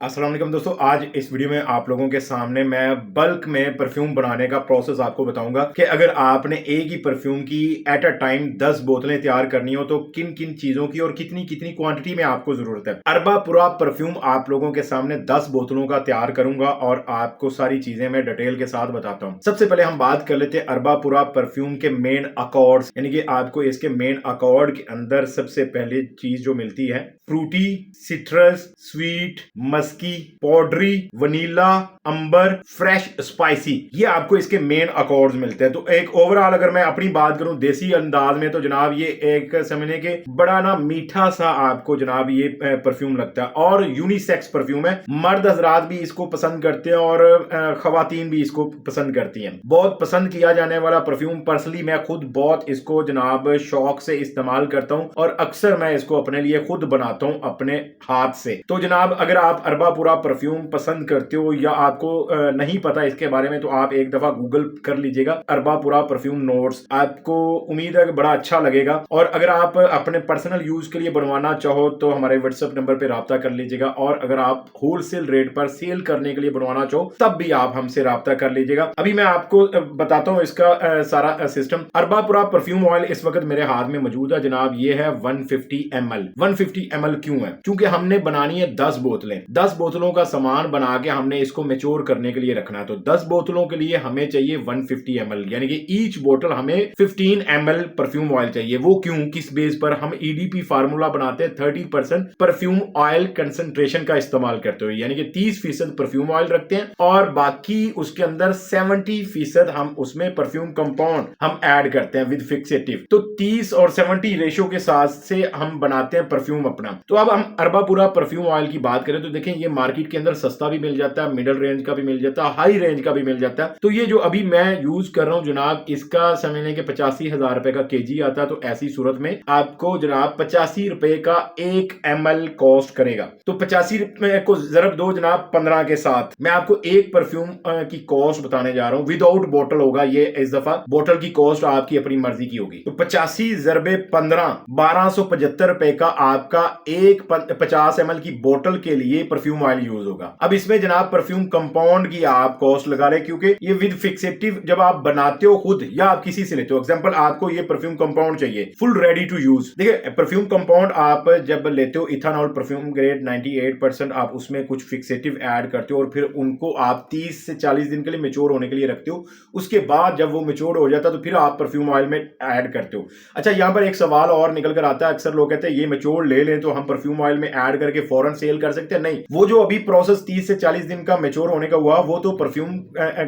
अस्सलाम वालेकुम दोस्तों, आज इस वीडियो में आप लोगों के सामने मैं बल्क में परफ्यूम बनाने का प्रोसेस आपको बताऊंगा कि अगर आपने एक ही परफ्यूम की एट अ टाइम 10 बोतलें तैयार करनी हो तो किन किन चीजों की और कितनी कितनी क्वांटिटी में आपको जरूरत है। अरबा पूरा परफ्यूम आप लोगों के सामने 10 बोतलों का तैयार करूंगा और आपको सारी चीजें मैं डिटेल के साथ बताता हूँ। सबसे पहले हम बात कर लेते हैं अरबा पूरा परफ्यूम के मेन अकॉर्ड्स, यानी कि आपको इसके मेन अकॉर्ड के अंदर सबसे पहले चीज जो मिलती है fruity, citrus, sweet, musky, powdery, vanilla, amber, fresh, spicy, ये आपको इसके मेन अकॉर्ड्स मिलते हैं। तो एक ओवरऑल अगर मैं अपनी बात करूं देसी अंदाज में तो जनाब ये एक समझने के बड़ा ना मीठा सा आपको जनाब ये परफ्यूम लगता है और यूनिसेक्स परफ्यूम है। मर्द हजरात भी इसको पसंद करते हैं और खवातीन भी इसको पसंद करती हैं। बहुत पसंद किया जाने वाला परफ्यूम, पर्सनली मैं खुद बहुत इसको जनाब शौक से इस्तेमाल करता हूं और अक्सर मैं इसको अपने लिए खुद बनाता हूं अपने हाथ से। तो जनाब अगर आप अरबा पूरा परफ्यूम पसंद करते हो या आपको नहीं पता इसके बारे में तो आप एक दफा गूगल कर लीजिएगा अरबा पूरा परफ्यूम नोट्स, आपको उम्मीद है कि बड़ा अच्छा लगेगा। और अगर आप अपने पर्सनल यूज के लिए बनवाना चाहो तो हमारे व्हाट्सएप नंबर पे राब्ता कर लीजिएगा और अगर आप होलसेल रेट पर सेल करने के लिए बनवाना चाहो तब भी आप हमसे राब्ता कर लीजिएगा। अभी मैं आपको बताता हूं इसका सारा सिस्टम। अरबा पूरा परफ्यूम ऑयल इस वक्त मेरे हाथ में मौजूद है जनाब, ये है 150 ml। 150 ml क्यों है? क्योंकि हमने बनानी है 10 बोतलें। 10 बोतलों का सामान बना के हमने इसको मेच्योर करने के लिए रखना है। तो 10 बोतलों के लिए हमें चाहिए 150 ml, यानी कि ईच बोतल हमें 15 ml परफ्यूम ऑयल चाहिए। वो क्यों, किस बेस पर? हम ईडीपी फार्मूला बनाते हैं 30% परफ्यूम ऑयल कंसंट्रेशन का इस्तेमाल करते हुए, यानी कि 30% परफ्यूम ऑयल रखते हैं और बाकी उसके अंदर 70% हम उसमें परफ्यूम कंपाउंड हम ऐड करते हैं विद फिक्सेटिव। तो 30 और 70 रेशो के साथ से हम बनाते हैं परफ्यूम अपना। तो अब हम अरबा पूरा परफ्यूम ऑयल की बात करें तो देखें ये मार्केट के अंदर सस्ता भी मिल जाता है, मिडिल रेंज का भी मिल जाता है, हाई रेंज का भी मिल जाता है। तो ये जो अभी मैं यूज कर रहा हूं जनाब, इसका समझने के 85,000 रुपए का केजी आता है। तो ऐसी सूरत में आपको जनाब 85 रुपए का 1 ml कॉस्ट करेगा। तो 85 रुपए को जरब दो जनाब 15 के साथ, मैं आपको एक परफ्यूम की कॉस्ट बताने जा रहा हूं। विदाउट बोतल होगा ये, इस दफा बोतल की कॉस्ट आपकी अपनी मर्जी की होगी। तो 85 जरबे 15, 1275 रुपए का आपका एक 50 ml की बोतल के लिए परफ्यूम ऑयल यूज होगा। अब इसमें जनाब परफ्यूम कंपाउंड की आप कॉस्ट लगा रहे, क्योंकि ये विद फिक्सेटिव जब आप बनाते हो खुद या आप किसी से लेते हो, एग्जांपल आपको ये परफ्यूम कंपाउंड चाहिए फुल रेडी टू यूज। देखिए परफ्यूम कंपाउंड आप जब लेते हो इथानॉल परफ्यूम ग्रेड 98%, आप उसमें कुछ फिक्सेटिव ऐड करते हो और फिर उनको आप 30 से 40 दिन के लिए मेच्योर होने के लिए रखते हो। उसके बाद जब वो मेच्योर हो जाता है तो फिर आप परफ्यूम ऑयल में ऐड करते हो। अच्छा, यहां पर एक सवाल और निकल कर आता है, अक्सर लोग कहते हैं ये मेच्योर ले लें तो हम परफ्यूम ऑयल में ऐड करके फौरन सेल कर सकते हैं। नहीं, वो जो अभी प्रोसेस 30 से 40 दिन का मेच्योर होने का हुआ वो तो परफ्यूम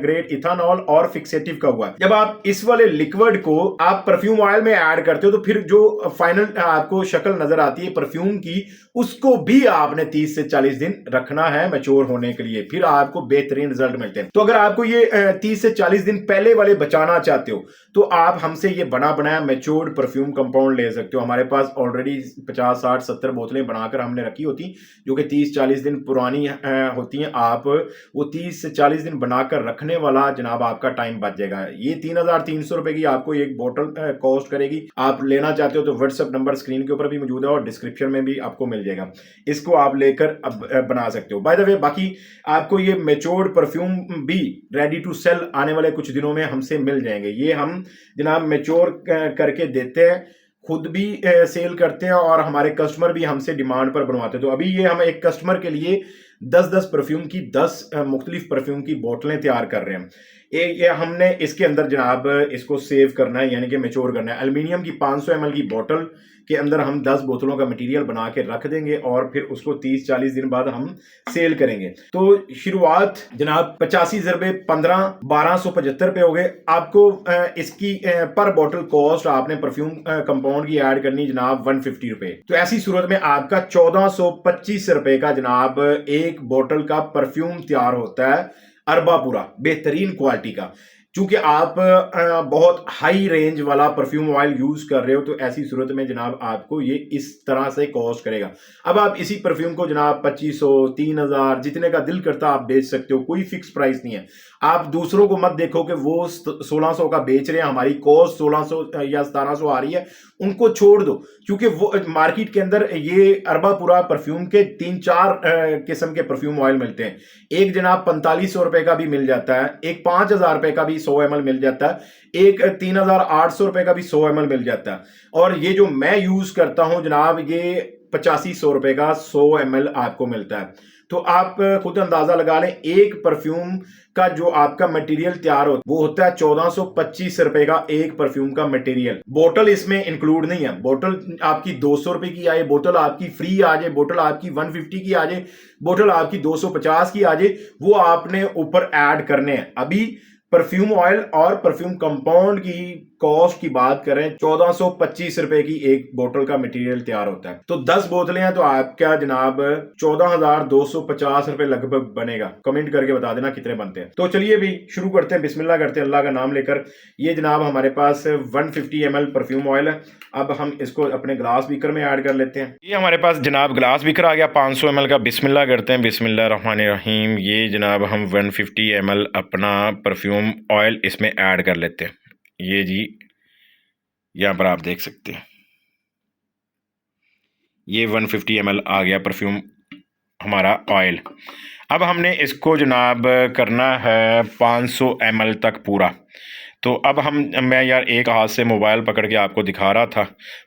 ग्रेड इथानॉल और फिक्सेटिव का हुआ। जब आप इस वाले लिक्विड को आप परफ्यूम ऑयल में ऐड करते हो तो फिर जो फाइनल आपको शक्ल नजर आती है परफ्यूम की, उसको भी आपने 30 से 40 दिन रखना है मेच्योर होने के लिए, फिर आपको बेहतरीन रिजल्ट मिलते हैं। तो अगर आपको ये 30 से 40 दिन पहले वाले बचाना चाहते हो तो आप हमसे ये बना बनाया मेच्योर्ड परफ्यूम कंपाउंड ले सकते हो। हमारे पास ऑलरेडी 50, 60, 70 बोतलें बनाकर हमने रखी होती जो कि 30-40 दिन पुरानी होती हैं। आप वो 30 से 40 दिन बनाकर रखने वाला जनाब आपका टाइम बच जाएगा। ये 3,300 रुपए की आपको एक बोतल कॉस्ट करेगी। आप लेना चाहते हो तो व्हाट्सएप नंबर स्क्रीन के ऊपर भी मौजूद है और डिस्क्रिप्शन में भी आपको मिल जाएगा, इसको आप लेकर अब बना सकते हो। बाय द वे बाकी आपको ये मेच्योर्ड परफ्यूम भी रेडी टू सेल आने वाले कुछ दिनों में हमसे मिल जाएंगे। ये हम जनाब मेच्योर करके देते हैं, खुद भी सेल करते हैं और हमारे कस्टमर भी हमसे डिमांड पर बनवाते हैं। तो अभी ये हम एक कस्टमर के लिए 10-10 परफ्यूम की 10 मुख्तलिफ परफ्यूम की बोतलें तैयार कर रहे हैं। ये हमने इसके अंदर जनाब इसको सेव करना है, यानी कि मेच्योर करना है। एल्युमिनियम की 500 ml की बोतल के अंदर हम 10 बोतलों का मटेरियल बना के रख देंगे और फिर उसको 30-40 दिन बाद हम सेल करेंगे। तो शुरुआत जनाब 85 जरबे 15, 1275 रुपए हो गए। आपको इसकी पर बोतल कॉस्ट आपने परफ्यूम कंपाउंड की ऐड करनी जनाब 150 रुपए। तो ऐसी सूरत में आपका 1425 रुपए का जनाब एक बोतल का परफ्यूम तैयार होता है अरबा पूरा बेहतरीन क्वालिटी का। चूंकि आप बहुत हाई रेंज वाला परफ्यूम ऑयल यूज कर रहे हो तो ऐसी सूरत में जनाब आपको ये इस तरह से कॉस्ट करेगा। अब आप इसी परफ्यूम को जनाब 2500 3000 जितने का दिल करता आप बेच सकते हो, कोई फिक्स प्राइस नहीं है। आप दूसरों को मत देखो कि वो 1600 का बेच रहे हैं, हमारी कॉस्ट 1600 या 1700 आ रही है, उनको छोड़ दो। क्योंकि वो मार्केट के अंदर ये अरबापुरा परफ्यूम के 3-4 किस्म के परफ्यूम ऑयल मिलते हैं। एक जनाब 4500 रुपए का भी मिल जाता है, एक 5000 रुपए का भी 100 ml मिल जाता है, एक 3800 रुपए का भी 100 ml मिल जाता है। और ये जो मैं यूज करता हूं जनाब, ये 8500 रुपए का 100 ml आपको मिलता है। तो आप खुद अंदाजा लगा लें, एक परफ्यूम का जो आपका मटेरियल तैयार होता है वो होता है 1425 रुपए का एक परफ्यूम का मटेरियल। बोतल इसमें इंक्लूड नहीं है। बोतल आपकी 200 रुपए की आए, बोतल आपकी फ्री आ जाए, बोतल आपकी 150 की आ जाए, बोतल आपकी 250 की आ जाए, वो आपने ऊपर ऐड करने हैं। अभी परफ्यूम ऑयल और परफ्यूम कंपाउंड की कॉस्ट की बात करें, 1425 रुपए की एक बोतल का मटेरियल तैयार होता है। तो 10 बोतलें हैं तो आपका जनाब 14,250 रुपए लगभग बनेगा। कमेंट करके बता देना कितने बनते हैं। तो चलिए भी शुरू करते हैं, बिस्मिल्लाह करते हैं अल्लाह का नाम लेकर। ये जनाब हमारे पास 150 ml परफ्यूम ऑयल है। अब हम इसको अपने ग्लास बीकर में ऐड कर लेते हैं। ये हमारे पास जनाब ग्लास बीकर आ गया 500 ml का। बिस्मिल्लाह करते हैं, बिस्मिल्लाह रहमानिर रहीम। ये जनाब हम 150 ml अपना परफ्यूम ऑयल इसमें ऐड कर लेते हैं। ये जी यहाँ पर आप देख सकते हैं, ये 150 ml आ गया परफ्यूम हमारा ऑयल। अब हमने इसको जनाब करना है 500 ml तक पूरा। तो अब मैं यार एक हाथ से मोबाइल पकड़ के आपको दिखा रहा था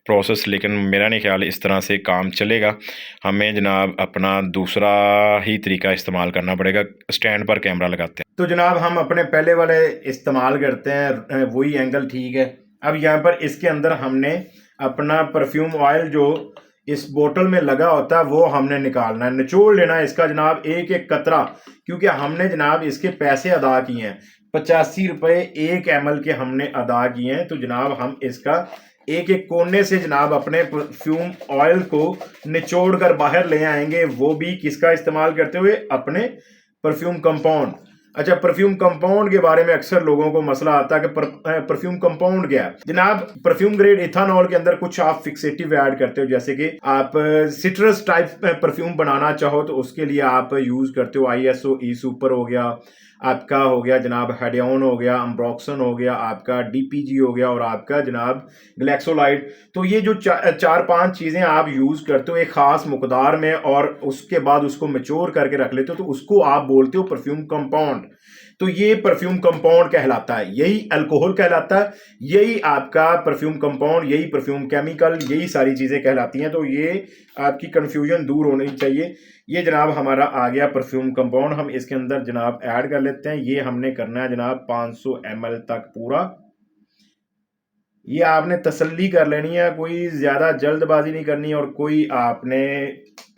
प्रोसेस, लेकिन मेरा नहीं ख्याल इस तरह से काम चलेगा। हमें जनाब अपना दूसरा ही तरीका इस्तेमाल करना पड़ेगा। स्टैंड पर कैमरा लगाते हैं तो जनाब हम अपने पहले वाले इस्तेमाल करते हैं, वही एंगल ठीक है। अब यहाँ पर इसके अंदर हमने अपना परफ्यूम ऑयल जो इस बोतल में लगा होता है वो हमने निकालना है, निचोड़ लेना है इसका जनाब एक एक कतरा। क्योंकि हमने जनाब इसके पैसे अदा किए हैं, 85 रुपए 1 ml के हमने अदा किए हैं। तो जनाब हम इसका एक एक कोने से जनाब अपने परफ्यूम ऑयल को निचोड़ कर बाहर ले आएंगे, वो भी किसका इस्तेमाल करते हुए, अपने परफ्यूम कंपाउंड। अच्छा, परफ्यूम कंपाउंड के बारे में अक्सर लोगों को मसला आता है कि परफ्यूम कंपाउंड क्या है। जनाब परफ्यूम ग्रेड इथानॉल के अंदर कुछ आप फिक्सेटिव ऐड करते हो, जैसे कि आप सिट्रस टाइप परफ्यूम बनाना चाहो तो उसके लिए आप यूज करते हो ISO ई सुपर हो गया, आपका हो गया जनाब हेडियन हो गया, अम्ब्रोक्सन हो गया, आपका DPG हो गया और आपका जनाब ग्लैक्सोलाइड। तो ये जो 4-5 चीजें आप यूज करते हो एक खास मकदार में और उसके बाद उसको मैच्योर करके रख लेते हो, तो उसको आप बोलते हो परफ्यूम कंपाउंड। तो ये परफ्यूम कंपाउंड कहलाता है, यही अल्कोहल कहलाता है, यही आपका परफ्यूम कंपाउंड, यही परफ्यूम केमिकल, यही सारी चीजें कहलाती हैं। तो ये आपकी कंफ्यूजन दूर होनी चाहिए। ये जनाब हमारा आ गया परफ्यूम कंपाउंड, हम इसके अंदर जनाब ऐड कर लेते हैं। ये हमने करना है जनाब 500 ml तक पूरा। ये आपने तसल्ली कर लेनी है, कोई ज्यादा जल्दबाजी नहीं करनी और कोई आपने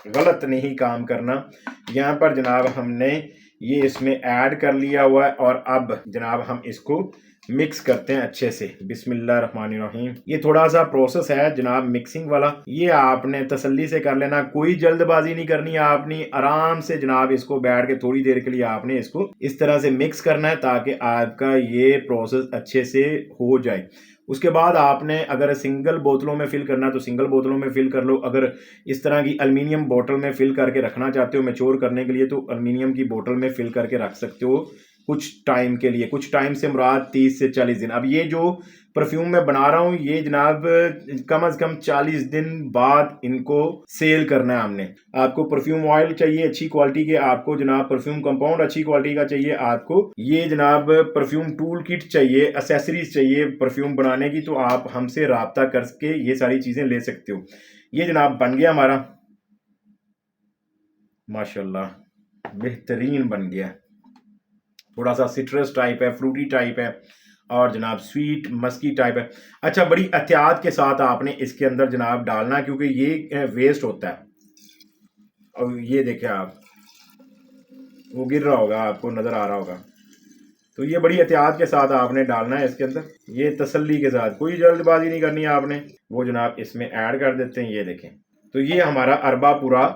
गलत नहीं काम करना। यहाँ पर जनाब हमने ये इसमें ऐड कर लिया हुआ है और अब जनाब हम इसको मिक्स करते हैं अच्छे से। बिस्मिल्लाहिर्रहमानिर्रहीम। ये थोड़ा सा प्रोसेस है जनाब मिक्सिंग वाला, ये आपने तसल्ली से कर लेना, कोई जल्दबाजी नहीं करनी। आपने आराम से जनाब इसको बैठ के थोड़ी देर के लिए आपने इसको इस तरह से मिक्स करना है ताकि आपका ये प्रोसेस अच्छे से हो जाए। उसके बाद आपने अगर सिंगल बोतलों में फिल करना है तो सिंगल बोतलों में फिल कर लो। अगर इस तरह की एल्युमिनियम बोतल में फिल करके रखना चाहते हो मैच्योर करने के लिए तो एल्युमिनियम की बोतल में फिल करके रख सकते हो कुछ टाइम के लिए। कुछ टाइम से मुराद 30 से 40 दिन। अब ये जो परफ्यूम मैं बना रहा हूँ ये जनाब कम से कम 40 दिन बाद इनको सेल करना है हमने। आपको परफ्यूम ऑयल चाहिए अच्छी क्वालिटी के, आपको जनाब परफ्यूम कंपाउंड अच्छी क्वालिटी का चाहिए, आपको ये जनाब परफ्यूम टूल किट चाहिए, एसेसरीज चाहिए परफ्यूम बनाने की, तो आप हमसे राब्ता करके ये सारी चीजें ले सकते हो। ये जनाब बन गया हमारा, माशाल्लाह बेहतरीन बन गया। थोड़ा सा सिट्रस टाइप है, फ्रूटी टाइप है और जनाब स्वीट मस्की टाइप है। अच्छा, बड़ी एहतियात के साथ आपने इसके अंदर जनाब डालना क्योंकि ये वेस्ट होता है। और ये देखिए आप, वो गिर रहा होगा, आपको नज़र आ रहा होगा। तो ये बड़ी एहतियात के साथ आपने डालना है इसके अंदर, ये तसल्ली के साथ, कोई जल्दबाजी नहीं करनी है आपने। वो जनाब इसमें ऐड कर देते हैं, ये देखें। तो ये हमारा अरबा पूरा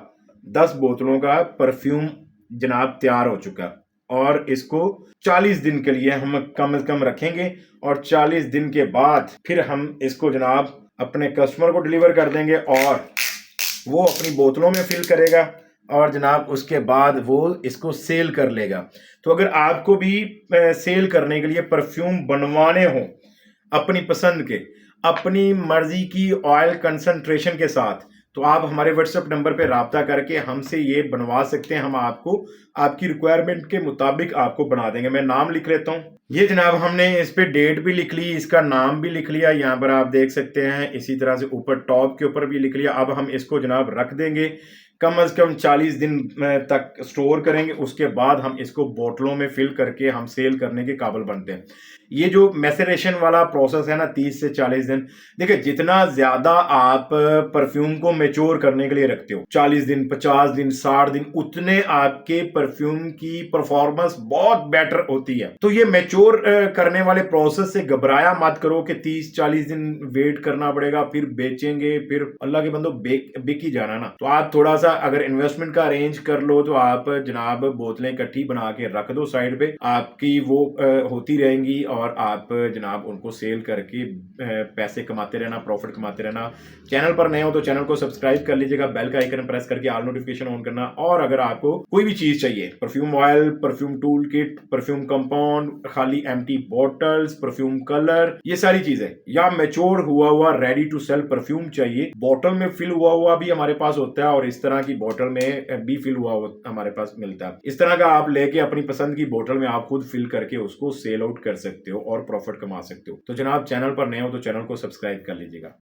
10 बोतलों का परफ्यूम जनाब तैयार हो चुका। और इसको 40 दिन के लिए हम कम से कम रखेंगे और 40 दिन के बाद फिर हम इसको जनाब अपने कस्टमर को डिलीवर कर देंगे और वो अपनी बोतलों में फिल करेगा और जनाब उसके बाद वो इसको सेल कर लेगा। तो अगर आपको भी सेल करने के लिए परफ्यूम बनवाने हो अपनी पसंद के, अपनी मर्जी की ऑयल कंसंट्रेशन के साथ, तो आप हमारे व्हाट्सएप नंबर पे राब्ता करके हमसे ये बनवा सकते हैं। हम आपको आपकी रिक्वायरमेंट के मुताबिक आपको बना देंगे। मैं नाम लिख लेता हूँ। ये जनाब हमने इस पे डेट भी लिख ली, इसका नाम भी लिख लिया, यहाँ पर आप देख सकते हैं। इसी तरह से ऊपर टॉप के ऊपर भी लिख लिया। अब हम इसको जनाब रख देंगे, कम से कम 40 दिन तक स्टोर करेंगे। उसके बाद हम इसको बोतलों में फिल करके हम सेल करने के काबिल बनते हैं। ये जो मैसेरेशन वाला प्रोसेस है ना, 30 से 40 दिन, देखिए जितना ज्यादा आप परफ्यूम को मेच्योर करने के लिए रखते हो, 40 दिन, 50 दिन, 60 दिन, उतने आपके परफ्यूम की परफॉर्मेंस बहुत बेटर होती है। तो ये मेच्योर करने वाले प्रोसेस से घबराया मत करो कि 30-40 दिन वेट करना पड़ेगा, फिर बेचेंगे, फिर अल्लाह के बंदो बिक ही जाना ना। तो आप थोड़ा सा अगर इन्वेस्टमेंट का अरेंज कर लो तो आप जनाब बोतलें इकट्ठी बना के रख दो साइड पे, आपकी वो होती रहेंगी और आप जनाब उनको सेल करके पैसे कमाते रहना, प्रॉफिट कमाते रहना। चैनल पर नए हो तो चैनल को सब्सक्राइब कर लीजिएगा, बेल का आइकन प्रेस करके ऑल नोटिफिकेशन ऑन करना। और अगर आपको कोई भी चीज चाहिए, perfume oil, perfume tool kit, perfume compound, खाली एम्प्टी बॉटल्स, परफ्यूम कलर, ये सारी चीजें, या मैच्योर हुआ रेडी टू सेल परफ्यूम चाहिए, बॉटल में फिल हुआ भी हमारे पास होता है और इस तरह की बॉटल में भी फिल हुआ हमारे पास मिलता है। इस तरह का आप लेके अपनी पसंद की बोतल में आप खुद फिल करके उसको सेल आउट कर सकते हो और प्रॉफिट कमा सकते हो। तो जनाब चैनल पर नए हो तो चैनल को सब्सक्राइब कर लीजिएगा।